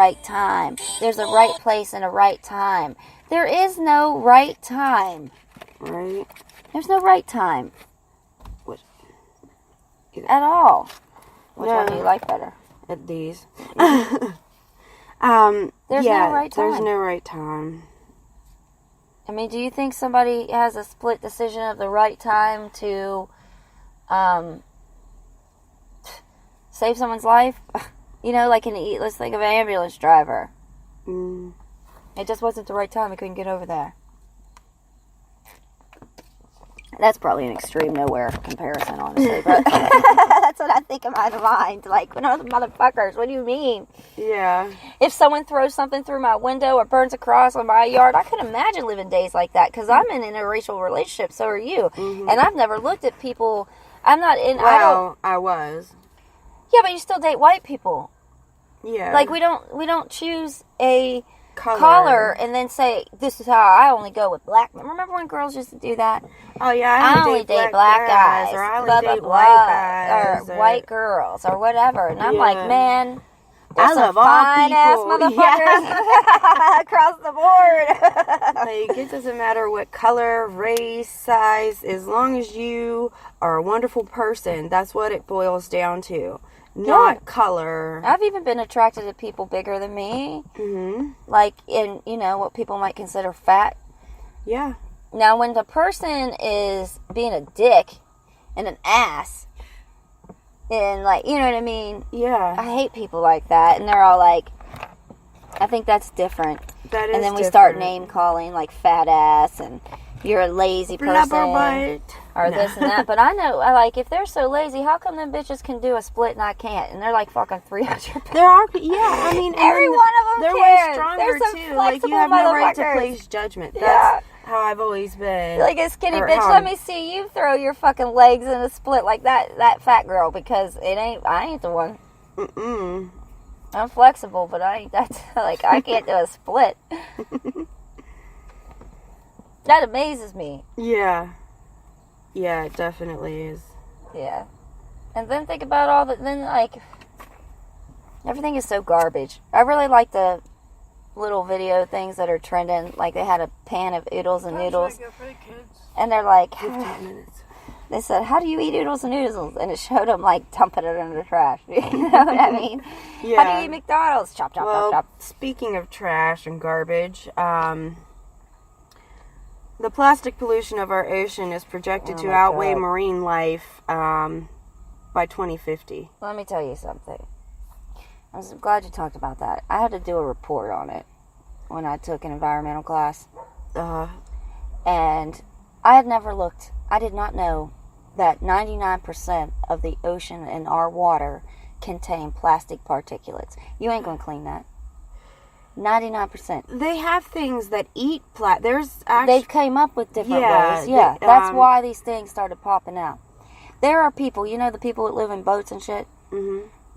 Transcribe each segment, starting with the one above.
right time. There's a right place and a right time. There is no right time. Right. There's no right time. What? At all. Which one do you like better? At these. There's no right time. There's no right time. I mean, do you think somebody has a split decision of the right time to save someone's life? You know, like let's think of an ambulance driver. It just wasn't the right time. He couldn't get over there. That's probably an extreme nowhere comparison, honestly. But that's what I think in my mind. Like, when those motherfuckers, what do you mean? Yeah. If someone throws something through my window or burns a cross on my yard, I could imagine living days like that. Because I'm in an interracial relationship, so are you. And I've never looked at people. I'm not in. Well, I was. Yeah, but you still date white people. Yeah. Like, we don't choose a color and then say, this is how I only go with black men. Remember when girls used to do that? Oh, yeah, I only date black guys, or I only blah, date blah, white blah, guys. or white girls, or whatever. And I'm like, man, I love all fine-ass people. motherfuckers across the board. Like, it doesn't matter what color, race, size, as long as you are a wonderful person, that's what it boils down to. Not color. I've even been attracted to people bigger than me. Like, in, what people might consider fat. Yeah. Now, when the person is being a dick and an ass, and, like, you know what I mean? Yeah. I hate people like that. And they're all like, I think that's different. That is And then we different. start name-calling, like, fat ass, and you're a lazy person. Or this and that. But I know, like, if they're so lazy, how come them bitches can do a split and I can't? And they're like fucking 300 pounds. There are, I mean, every one of them they're can. way stronger There's some too. Like, you have no right to place judgment. That's how I've always been. Like a skinny bitch, let me see you throw your fucking legs in a split like that fat girl, because I ain't the one. I'm flexible, but I can't do a split. That amazes me. Yeah. Yeah, it definitely is. Yeah. And then think about all everything is so garbage. I really like the little video things that are trending. Like, they had a pan of oodles and noodles. And they're like, 15 minutes. They said, how do you eat oodles and noodles? And it showed them, like, dumping it under the trash. You know what I mean? Yeah. How do you eat McDonald's? Chop, chop, chop, chop. Speaking of trash and garbage, the plastic pollution of our ocean is projected to outweigh marine life by 2050. Let me tell you something. I was glad you talked about that. I had to do a report on it when I took an environmental class. And I had never looked. I did not know that 99% of the ocean and our water contain plastic particulates. You ain't going to clean that. 99%. They have things that eat They came up with different ways. Yeah, that's why these things started popping out. There are people, the people that live in boats and shit.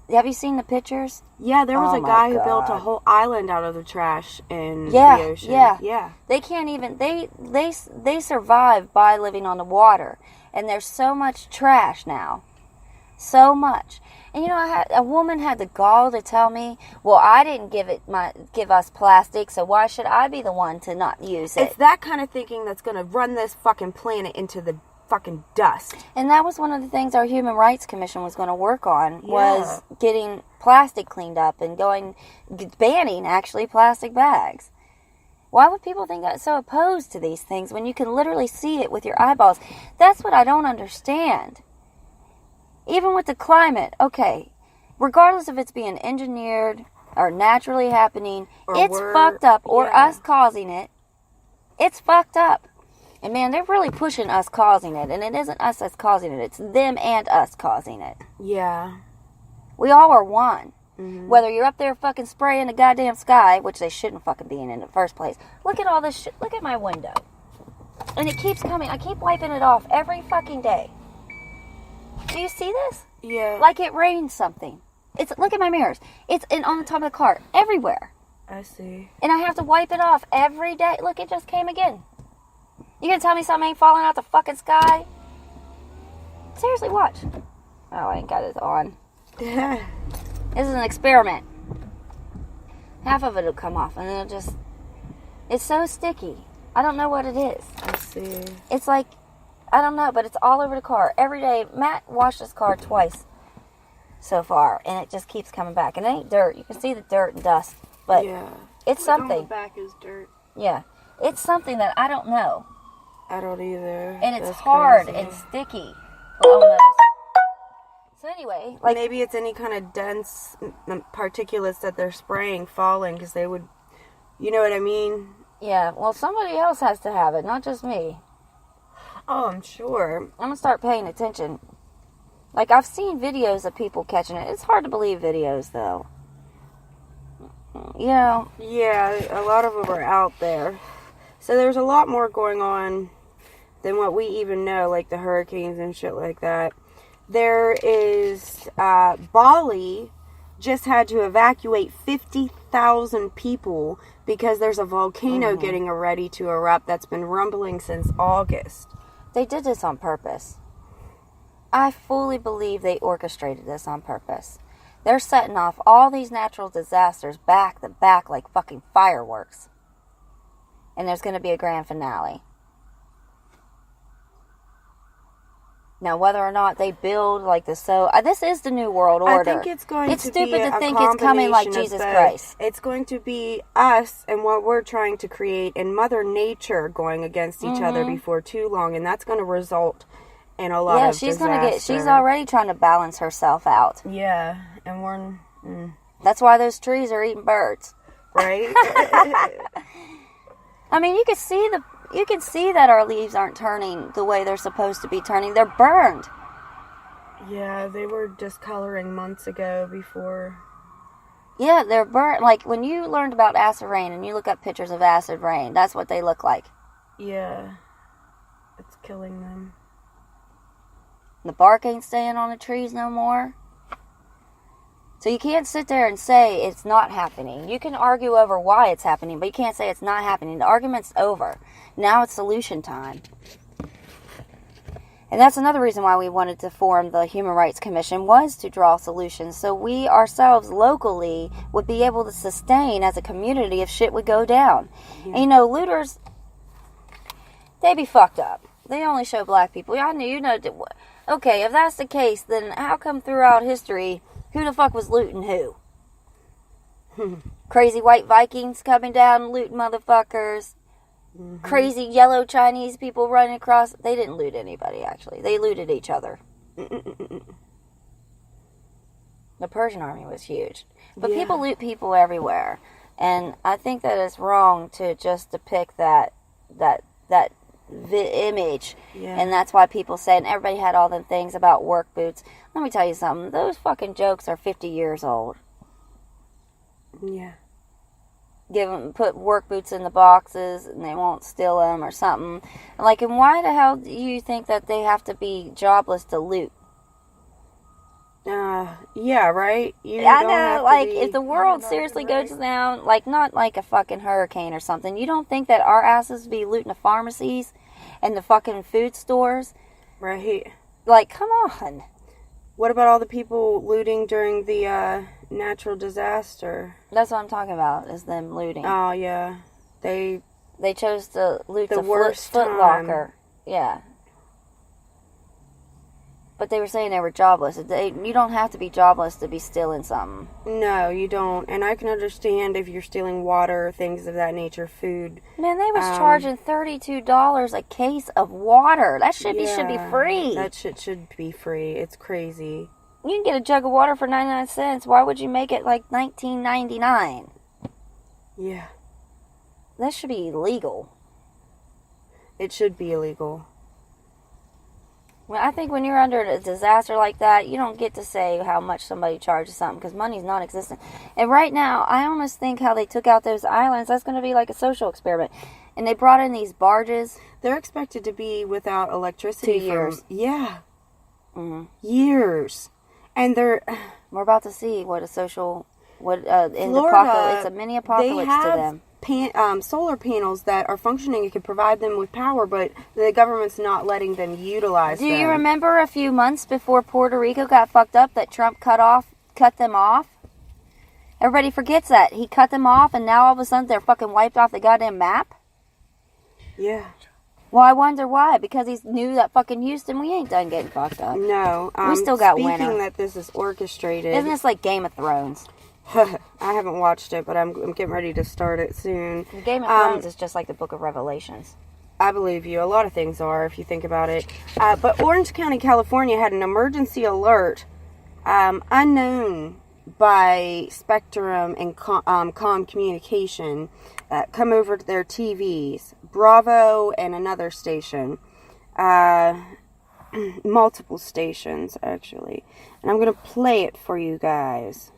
Have you seen the pictures? Yeah, there was a guy who built a whole island out of the trash in the ocean. Yeah. They can't even, they survive by living on the water. And there's so much trash now. So much. And a woman had the gall to tell me, well, I didn't give us plastic, so why should I be the one to not use it? It's that kind of thinking that's going to run this fucking planet into the fucking dust. And that was one of the things our Human Rights Commission was going to work on, was getting plastic cleaned up and banning, actually, plastic bags. Why would people think that's so opposed to these things when you can literally see it with your eyeballs? That's what I don't understand. Even with the climate, okay, regardless if it's being engineered or naturally happening, it's fucked up, or us causing it, it's fucked up. And man, they're really pushing us causing it, and it isn't us that's causing it, it's them and us causing it. Yeah. We all are one. Whether you're up there fucking spraying the goddamn sky, which they shouldn't fucking be in the first place. Look at all this shit. Look at my window. And it keeps coming. I keep wiping it off every fucking day. Do you see this? Yeah. Like it rained something. Look at my mirrors. It's on the top of the car. Everywhere. I see. And I have to wipe it off every day. Look, it just came again. You gonna tell me something ain't falling out the fucking sky? Seriously, watch. Oh, I ain't got it on. This is an experiment. half of it will come off, and then it'll just... It's so sticky. I don't know what it is. I see. It's like, I don't know, but it's all over the car. Every day, Matt washed his car twice so far, and it just keeps coming back. And it ain't dirt. You can see the dirt and dust, but it's something. On the back is dirt. Yeah. It's something that I don't know. I don't either. And it's hard and sticky. Almost. So anyway, like... Maybe it's any kind of dense particulates that they're spraying falling, because they would... You know what I mean? Yeah, well, somebody else has to have it, not just me. Oh, I'm sure. I'm going to start paying attention. Like, I've seen videos of people catching it. It's hard to believe videos, though. You know? Yeah, a lot of them are out there. So there's a lot more going on than what we even know, like the hurricanes and shit like that. There is, Bali just had to evacuate 50,000 people because there's a volcano getting ready to erupt that's been rumbling since August. They did this on purpose. I fully believe they orchestrated this on purpose. They're setting off all these natural disasters back to back like fucking fireworks. And there's going to be a grand finale. Now, whether or not they build like this is the new world order. I think it's going it's to stupid be to think it's coming like Jesus Christ. It's going to be us and what we're trying to create and Mother Nature going against each other before too long, and that's going to result in a lot of disaster. She's already trying to balance herself out. Yeah, and we're... That's why those trees are eating birds. Right? I mean, you can see that our leaves aren't turning the way they're supposed to be turning. They're burned. Yeah, they were discoloring months ago before. Yeah, they're burnt. Like, when you learned about acid rain and you look up pictures of acid rain, that's what they look like. Yeah. It's killing them. The bark ain't staying on the trees no more. So you can't sit there and say it's not happening. You can argue over why it's happening, but you can't say it's not happening. The argument's over. Now it's solution time. And that's another reason why we wanted to form the Human Rights Commission, was to draw solutions. So we ourselves locally would be able to sustain as a community if shit would go down. Yeah. And looters, they be fucked up. They only show black people. Okay, if that's the case, then how come throughout history... Who the fuck was looting who? Crazy white Vikings coming down and looting motherfuckers. Crazy yellow Chinese people running across. They didn't loot anybody, actually. They looted each other. The Persian army was huge. But people loot people everywhere. And I think that it's wrong to just depict that image. Yeah. And that's why people say, and everybody had all them things about work boots. Let me tell you something. Those fucking jokes are 50 years old. Yeah. Put work boots in the boxes and they won't steal them or something. Like, and why the hell do you think that they have to be jobless to loot? Yeah, right? I know, like, if the world seriously goes down, like, not like a fucking hurricane or something, you don't think that our asses would be looting the pharmacies and the fucking food stores? Right. Like, come on. What about all the people looting during the natural disaster? That's what I'm talking about, is them looting. Oh, yeah. They chose to loot the worst Foot Locker. Yeah. But they were saying they were jobless. You don't have to be jobless to be stealing something. No, you don't. And I can understand if you're stealing water, things of that nature, food. Man, they was charging $32 a case of water. That should be free. That shit should be free. It's crazy. You can get a jug of water for 99 cents. Why would you make it like $19.99? Yeah. That should be illegal. It should be illegal. Well, I think when you're under a disaster like that, you don't get to say how much somebody charges something, because money's non-existent. And right now, I almost think how they took out those islands, that's going to be like a social experiment. And they brought in these barges. They're expected to be without electricity 2 years. Years. And we're about to see what in the apocalypse, it's a mini apocalypse to them. Solar panels that are functioning. It could provide them with power, but the government's not letting them utilize them. Do you remember a few months before Puerto Rico got fucked up that Trump cut them off? Everybody forgets that. He cut them off, and now all of a sudden they're fucking wiped off the goddamn map? Yeah. Well, I wonder why. Because he knew that fucking Houston, we ain't done getting fucked up. No. We still got speaking winter. That this is orchestrated. Isn't this like Game of Thrones? I haven't watched it, but I'm getting ready to start it soon. Game of Thrones is just like the Book of Revelations. I believe you. A lot of things are, if you think about it. But Orange County, California had an emergency alert unknown by Spectrum and Comm Communication come over to their TVs. Bravo and another station. Multiple stations, actually. And I'm going to play it for you guys.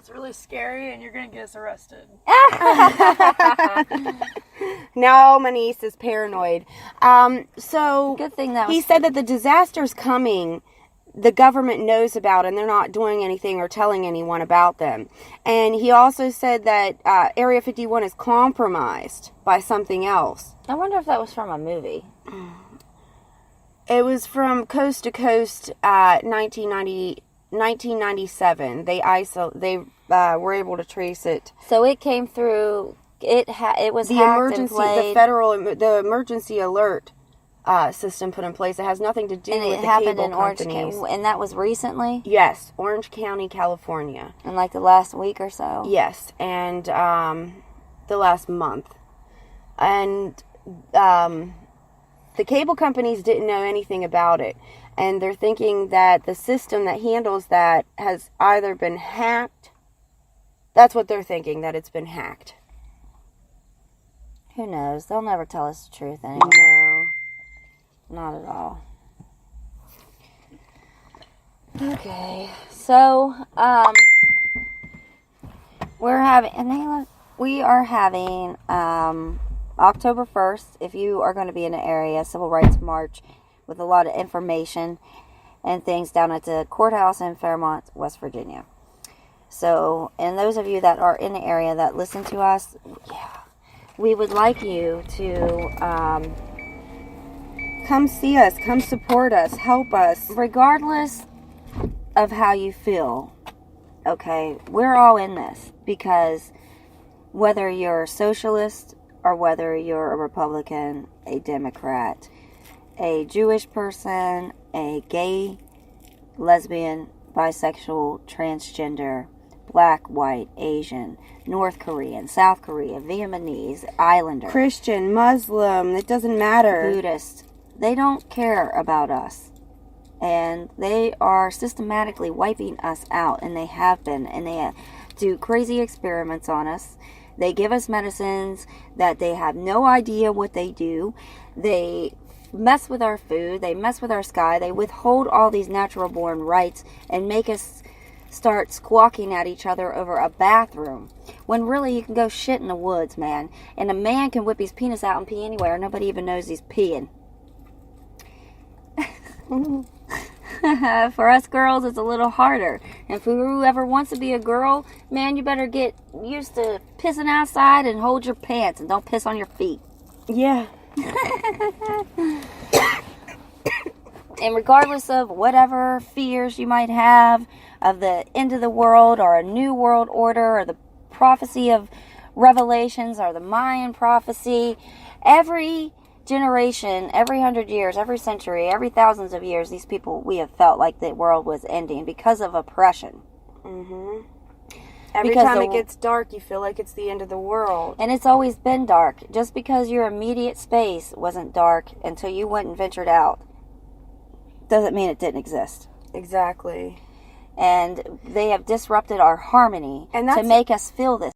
Really scary, and you're gonna get us arrested. Now my niece is paranoid. So good thing that he said that the disaster's coming. The government knows about, and they're not doing anything or telling anyone about them. And he also said that Area 51 is compromised by something else. I wonder if that was from a movie. It was from Coast to Coast, 1997. They were able to trace it. So it came through. It was the hacked emergency, and played. the emergency alert system put in place. It has nothing to do and with it the happened cable in Orange companies. County, and that was recently. Yes, Orange County, California. In like the last week or so. Yes, and the last month, and the cable companies didn't know anything about it. And they're thinking that the system that handles that has either been hacked. That's what they're thinking, that it's been hacked. Who knows? They'll never tell us the truth anymore. No. Not at all. Okay. So, we are having, October 1st, if you are going to be in the area, Civil Rights March, with a lot of information and things down at the courthouse in Fairmont, West Virginia. So, and those of you that are in the area that listen to us, we would like you to come see us, come support us, help us. Regardless of how you feel, okay, we're all in this, because whether you're a socialist or whether you're a Republican, a Democrat, a Jewish person, a gay, lesbian, bisexual, transgender, black, white, Asian, North Korean, South Korean, Vietnamese, Islander, Christian, Muslim, it doesn't matter. Buddhist, they don't care about us. And they are systematically wiping us out, and they have been, and they do crazy experiments on us. They give us medicines that they have no idea what they do. They mess with our food, they mess with our sky, they withhold all these natural born rights and make us start squawking at each other over a bathroom, when really you can go shit in the woods, man. And a man can whip his penis out and pee anywhere, nobody even knows he's peeing. For us girls, it's a little harder. And for whoever wants to be a girl, man, you better get used to pissing outside and hold your pants and don't piss on your feet. Yeah. And regardless of whatever fears you might have of the end of the world or a new world order or the prophecy of Revelations or the Mayan prophecy, every generation, every 100 years, every century, every thousands of years, these people, we have felt like the world was ending because of oppression. Mm-hmm. Every time it gets dark, you feel like it's the end of the world. And it's always been dark. Just because your immediate space wasn't dark until you went and ventured out doesn't mean it didn't exist. Exactly. And they have disrupted our harmony And to that's- make us feel this